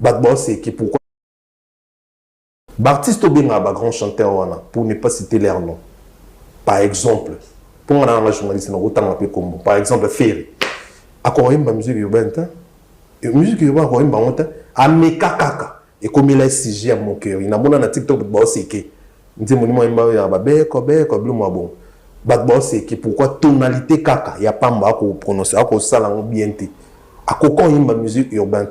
Bagbo c'est qui pourquoi Baptiste Obenga ba grand chanteur wana pour ne pas citer leur nom. Par exemple, pour on a un journaliste dans autant appelé comme par exemple Ferry. Encore une musique urbaine, musique urbaine encore une honte a mekakaka et comme il a sigé à mon cœur. Il n'a pas na TikTok ba c'est qui dit monument imba ya ba beko bleu moi bon. Bagbo c'est qui pourquoi tonalité kaka ya pamba ko prononcer ko sala bien té. A kokon imba musique urbaine.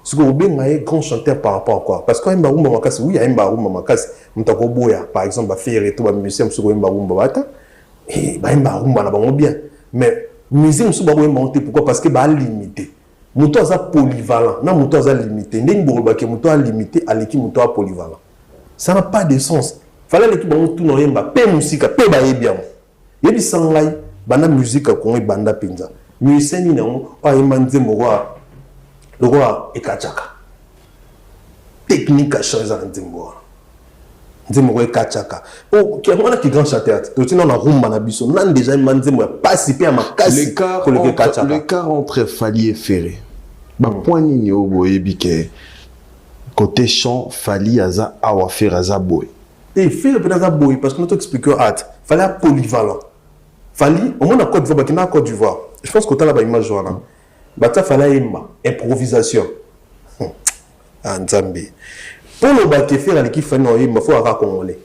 Ce que vous avez grand chanteur par rapport à quoi? Parce qu'il y a un barumba makasi, oui, il y a un barumba makasi. Mtako boya, par exemple, faire et tout, musicien, ce que vous avez un barumba bata, et un barumba na bango bien. Mais musicien, ce que vous avez monté, pourquoi? Parce que bah limité. Mouto a polyvalent, non mouto a limité. N'est pas que mouto a limité, à l'équipe mouto a polyvalent. Ça n'a pas de sens. Fallait l'équipe bango tout non yemba, pe musique, pe ba bien. Yebi sangai, banda musique ko banda pinza. Musicien ni non, a yemba nzembo le roi est Kachaka. Technique à changer en Nzembo. Nzembo est Kachaka. Oh, qui est grand chanteur. Tu n'as pas rumba na biso. Nan déjà Nzembo a participé à ma casse. L'écart entre Fali et Ferré. Bah point ni au boye biké. Côté chant, Fali aza awa faire aza boy. Et Ferré peut aza boy parce que nous t'expliquons hâte. Fallait un polyvalent. Fali, au moins à Côte d'Ivoire, qui a Côte d'Ivoire. Je pense que tu as la image là. Bata fallait improvisation. Nzambi. Pour le baké faire l'équipe fait non il faut avoir congolais.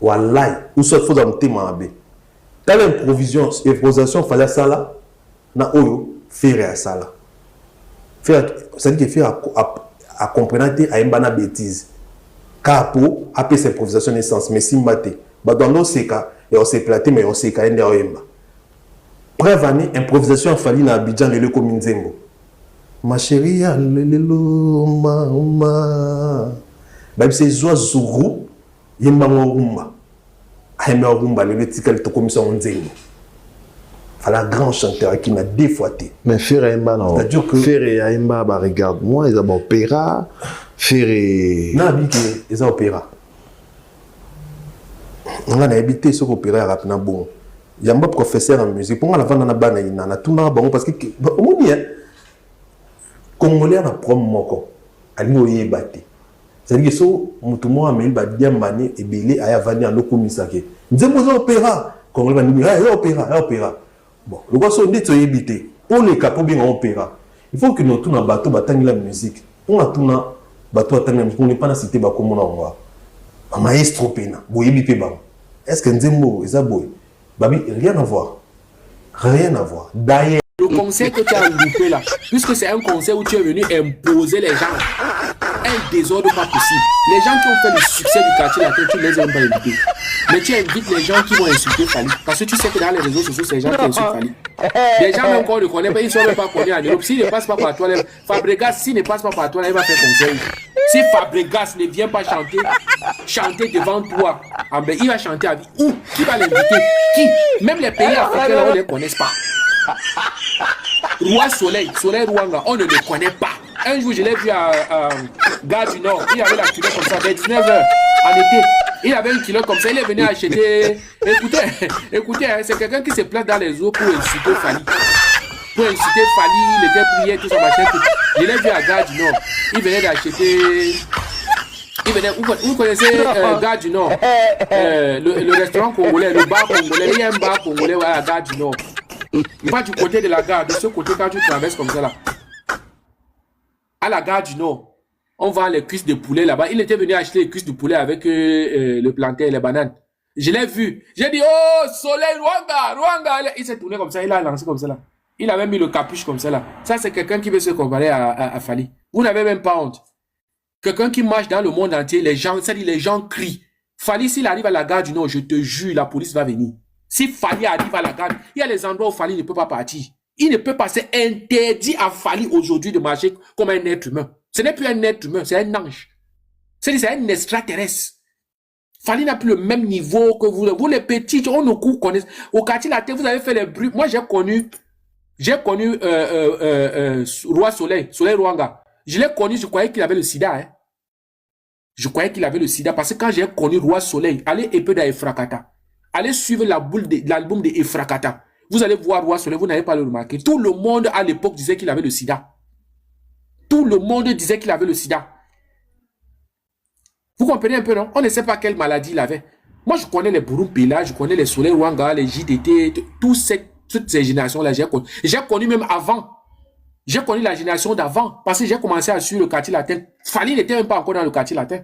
Wallahi, ou soit faut dans tema abe. Dans l'improvisation fallait ça là na oyo faire à ça là. Faire ça dit que faire à comprendre à une bêtise. Capo après cette improvisation essence mais si maté. Bah dans l'autre cas et on s'est platé mais on s'est quand même Preuve année, improvisation a fallu na Abidjan le comme Nzembo. Ma chérie, lelo, ma. Bah, c'est Zoa Zourou, yemba rumba. Aïma rumba, le tical to comme ça Nzembo. Fala grand chanteur qui m'a défoîté. Mais Ferré Aïma, non. C'est-à-dire que. Ferré Aïma, bah, regarde, moi, ils ont opéra. Ferré. Non, ils ont opéra. On a habité sur opéra rapidement bon. Il y a un professeur en musique. Pour moi, la vente na il a tout na bon parce que au moins Congolais na prom moko ali oye baté. C'est-à-dire que so mutumo amel ba diamane et belé aya vani en lokomisake. Nzembo za opéra. Congolais ba ni opéra. Bon, le quoi so ndito yebité. Pour les capos bien en opéra. Il faut que nous tout na bateau batangi la musique. On a tout na bateau batangi la musique. On n'est pas na cité ba comme on a un maestro pena. Boyebi pe ba. Est-ce que Nzembo eza boy? Babi, rien à voir. Rien à voir. D'ailleurs. Le conseil que tu as loupé là, puisque c'est un conseil où tu es venu imposer les gens un désordre pas possible. Les gens qui ont fait le succès du quartier là, tu les as pas invités. Mais tu invites les gens qui vont insulter Fali. Parce que tu sais que dans les réseaux sociaux, c'est les gens qui insultent Fali. Les gens même quand on ne connaît pas, ils ne sont même pas connus en Europe. S'il ne passe pas par toi, Fabregas, s'il ne passe pas par toi, il va faire conseil. Si Fabregas ne vient pas chanter devant toi, il va chanter à vie. Où? Qui va l'inviter? Qui? Même les pays africains, là, on ne les connaît pas. Roi Soleil Rwanga, on ne le connaît pas. Un jour, je l'ai vu à Gare du Nord. Il avait la culotte comme ça, vers 19h en été. Il avait une culotte comme ça. Il est venu acheter. Écoutez, hein, c'est quelqu'un qui se place dans les eaux pour insulter Fali. Pour insulter Fali, il était prié, tout ça, machin. Je l'ai vu à Gare du Nord. Il venait d'acheter. Vous connaissez Gare du Nord, le restaurant congolais, le bar congolais. Il y a un bar congolais à Gare du Nord. Pas du côté de la gare, de ce côté quand tu traverses comme ça là. À la gare du Nord, on vend les cuisses de poulet là-bas. Il était venu acheter les cuisses de poulet avec le plantain et les bananes. Je l'ai vu. J'ai dit, oh, Soleil, Rwanga. Il s'est tourné comme ça, il a lancé comme ça là. Il avait mis le capuche comme ça là. Ça, c'est quelqu'un qui veut se comparer à Fali. Vous n'avez même pas honte. Quelqu'un qui marche dans le monde entier, les gens crient. Fali, s'il arrive à la gare du Nord, je te jure, la police va venir. Si Fali arrive à la gare, il y a les endroits où Fali ne peut pas partir. Il ne peut pas, c'est interdit à Fali aujourd'hui de marcher comme un être humain. Ce n'est plus un être humain, c'est un ange. C'est un extraterrestre. Fali n'a plus le même niveau que vous. Vous les petits, on nous connaît. Au quartier la tête, vous avez fait les bruits. Moi, j'ai connu Roi Soleil Rwanga. Je l'ai connu, je croyais qu'il avait le sida. Hein. Je croyais qu'il avait le sida parce que quand j'ai connu Roi Soleil, allez épée d'Efrakata. Allez suivre l'album de Efrakata. Vous allez voir Roi Soleil, vous n'avez pas le remarqué. Tout le monde à l'époque disait qu'il avait le sida. Tout le monde disait qu'il avait le sida. Vous comprenez un peu, non? On ne sait pas quelle maladie il avait. Moi, je connais les Burumpela, je connais les Soleil Wanga, les JDT, toutes ces générations-là, j'ai connu. J'ai connu même avant. J'ai connu la génération d'avant, parce que j'ai commencé à suivre le quartier latin. Fali n'était même pas encore dans le quartier latin.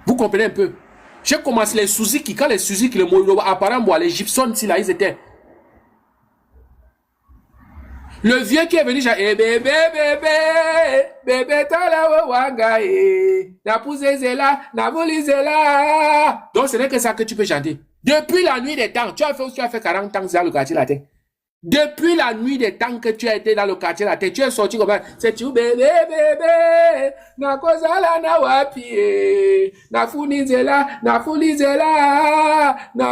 Vous comprenez un peu? J'ai commencé les Suzuki, quand les Suzuki, les Moïlo, apparemment, les Gibson, là, ils étaient. Le vieux qui est venu, j'ai dit, bébé, t'as wanga, na poussé là, na volé là. Donc, ce n'est que ça que tu peux chanter. Depuis la nuit des temps, tu as fait 40 ans dans le quartier latin. Depuis la nuit des temps que tu as été dans le quartier latin, tu es sorti comme ça. C'est tu bébé, na kozala na wapi, na funizela, na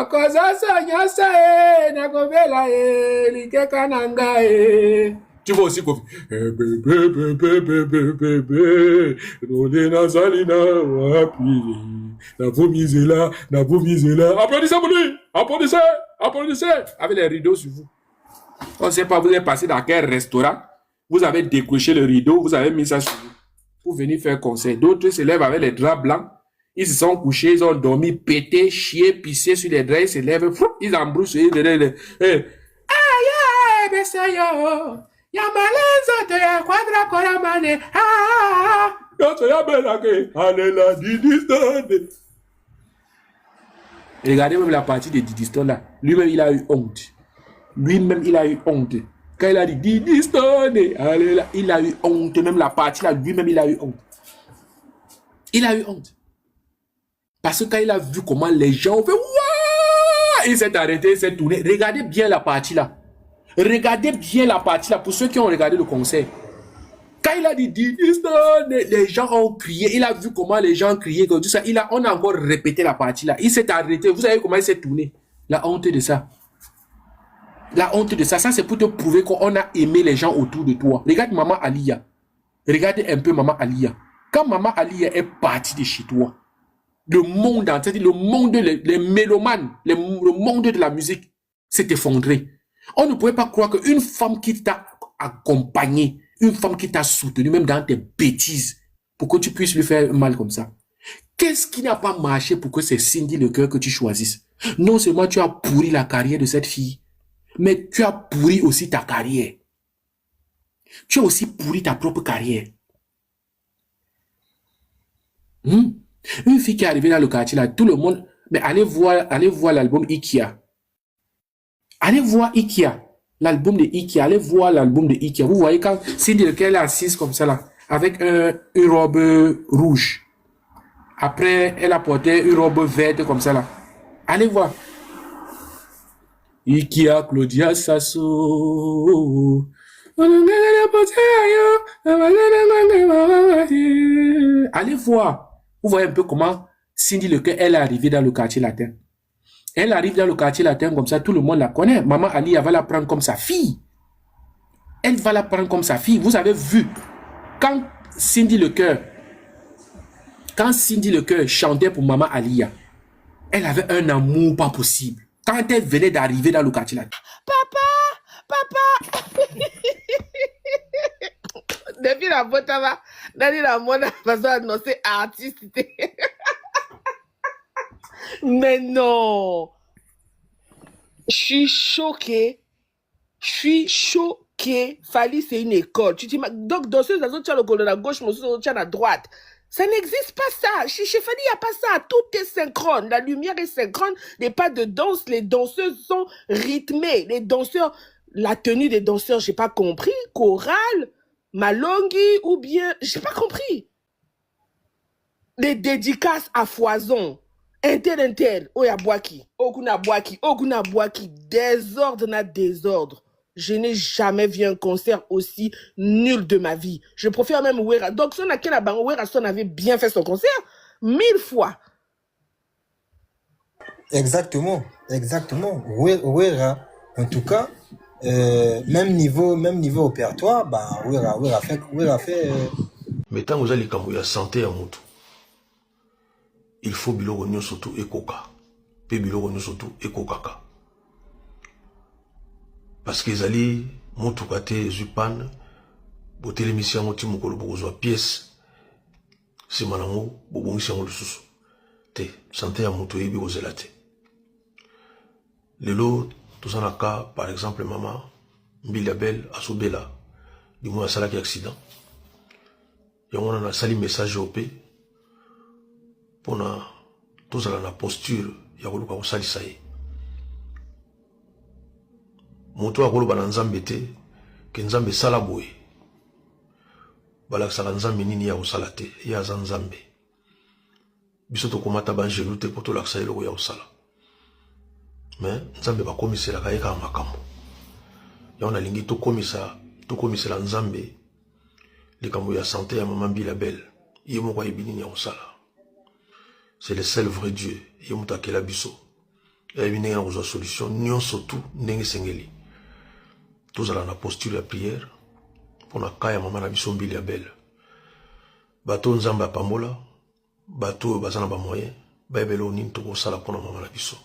koza sanya na kovela like kananga Tu vas aussi confier. Bébé, na zalina wapi, na vomizela. Applaudissez pour lui, applaudissez, avec les rideaux sur vous. On ne sait pas, vous êtes passé dans quel restaurant, vous avez décroché le rideau, vous avez mis ça sur vous pour venir faire concert. D'autres se lèvent avec les draps blancs, ils se sont couchés, ils ont dormi, pété, chié, pissé sur les draps, ils se lèvent, ils embroussent, ils aïe, besayo, yamalenzo te ya quadra koramane, regardez même la partie de Didi Stone là, lui-même il a eu honte. Lui-même, il a eu honte. Quand il a dit Didi Stone, il a eu honte. Même la partie là, lui-même, il a eu honte. Il a eu honte. Parce que quand il a vu comment les gens ont fait, Ouah! Il s'est arrêté, il s'est tourné. Regardez bien la partie là. Regardez bien la partie là pour ceux qui ont regardé le concert. Quand il a dit Didi Stone, les gens ont crié. Il a vu comment les gens criaient. Tout ça. On a encore répété la partie là. Il s'est arrêté. Vous savez comment il s'est tourné? La honte de ça. La honte de ça, c'est pour te prouver qu'on a aimé les gens autour de toi. Regarde Maman Alia. Regardez un peu Maman Alia. Quand Maman Alia est partie de chez toi, le monde entier, le monde, les mélomanes, le monde de la musique s'est effondré. On ne pouvait pas croire qu'une femme qui t'a accompagné, une femme qui t'a soutenu, même dans tes bêtises, pour que tu puisses lui faire mal comme ça. Qu'est-ce qui n'a pas marché pour que c'est Cindy Lecœur que tu choisisses? Non seulement tu as pourri la carrière de cette fille, mais tu as pourri aussi ta carrière. Tu as aussi pourri ta propre carrière. Une fille qui est arrivée dans le quartier là, tout le monde... Mais allez voir l'album Ikea. Allez voir Ikea. L'album de Ikea. Allez voir l'album de Ikea. Vous voyez quand Cindy Lecœur est assise comme ça là, avec une robe rouge. Après, elle a porté une robe verte comme ça là. Allez voir. Ikea Claudia Sasso. Allez voir. Vous voyez un peu comment Cindy Lecœur, elle est arrivée dans le quartier latin. Elle arrive dans le quartier latin comme ça, tout le monde la connaît. Maman Ali, elle va la prendre comme sa fille. Elle va la prendre comme sa fille. Vous avez vu, quand Cindy Lecœur chantait pour Maman Alia, elle avait un amour pas possible. Quand elle venait d'arriver dans le quartier là. Papa! Depuis la botava, dans la mode, façon annoncer artiste. Mais non! Je suis choquée. Fali, c'est une école. Donc, dans ce tu as le col de la gauche, tu as la droite. Ça n'existe pas ça. Chez Fali, il n'y a pas ça. Tout est synchrone. La lumière est synchrone. Les pas de danse, les danseuses sont rythmées. Les danseurs, la tenue des danseurs, j'ai pas compris. Chorale, malongi ou bien, j'ai pas compris. Les dédicaces à foison. Intel. Oya boaki. Okuna boaki. Désordre na désordre. Je n'ai jamais vu un concert aussi nul de ma vie. Je préfère même Wera. Donc, son avait bien fait son concert 1000 fois. Exactement. Wera, en tout cas, même niveau opératoire, bah, Wera fait. Mais tant que vous allez la santé à moto, il faut biloko nyo surtout et coca. Pe biloko nyo surtout et coca. Parce qu'ils allaient montukate zupan botelemisi yango ti mokolo bokozwa pièce nsima nango bobongisi yango lisusu te sante ya moto oyebi kozela te lelo toza na cas par exemple mama mbili ya belle azobela limo asalaki accident yango wana nasali message oyo mpe mpona tozala na posture ya koluka kosalisa ye moto akoloba na nzambe te ke nzambe esala boye balakisaka nzambe nini ya kosala te ye aza nzambe biso tokomata bangelu te mpo tolakisa eloko ya kosala me nzambe bakomiselaka ye kaka makambo yango nalingi tokomisela nzambe likambo ya sante ya mama mbila belle ye moko ayebi nini ya kosala c'est le seul vrai Dieu ye moto akela biso ayebi ndenge na kozwa solution nyonso tu ndenge esengeli tozala na posture ya prière mpona ka ya mama na biso mbili ya belle bato oyo nzambe apambola bato oyo baza na bamoyen bayebela oyo nini tokosala mpona mama na biso